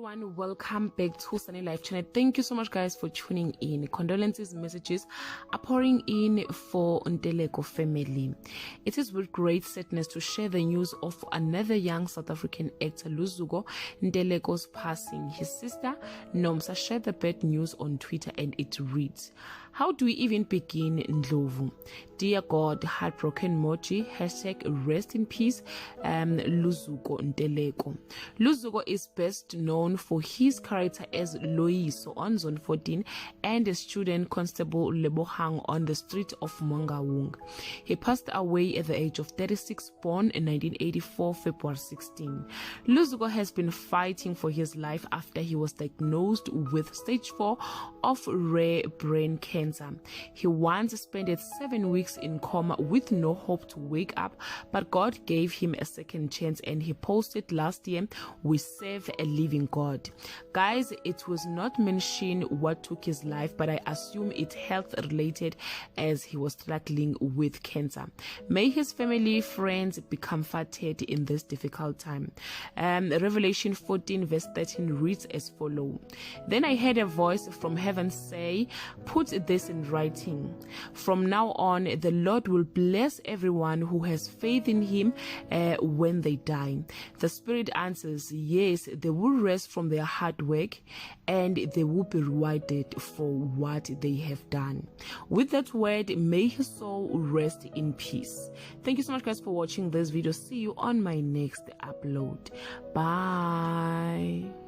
everyone, welcome back to Sunny Life channel. Thank you so much guys for tuning in. Condolences messages are pouring in for Nteleko family. It is with great sadness to share the news of another young South African actor, Luzuko Nteleko's passing. His sister Nomsa shared the bad news on Twitter and it reads, "How do we even begin, Ndlovu? Dear God, heartbroken emoji, hashtag rest in peace, Luzuko Nteleko." Luzuko is best known for his character as Loiso on Zone 14 and as student constable Lebohang on the street of Mangaung. He passed away at the age of 36, born in 1984, February 16. Luzuko has been fighting for his life after he was diagnosed with stage 4 of rare brain cancer. He once spent 7 weeks in coma with no hope to wake up, but God gave him a second chance and he posted last year, "We serve a living God." Guys, it was not mentioned what took his life, but I assume it health related as he was struggling with cancer. May his family, friends be comforted in this difficult time. Revelation 14 verse 13 reads as follows. "Then I heard a voice from heaven say, 'Put this in writing. From now on, the Lord will bless everyone who has faith in him when they die.' The Spirit answers, yes, they will rest from their hard work and they will be rewarded for what they have done." With that word, may his soul rest in peace. Thank you so much guys for watching this video. See you on my next upload. Bye.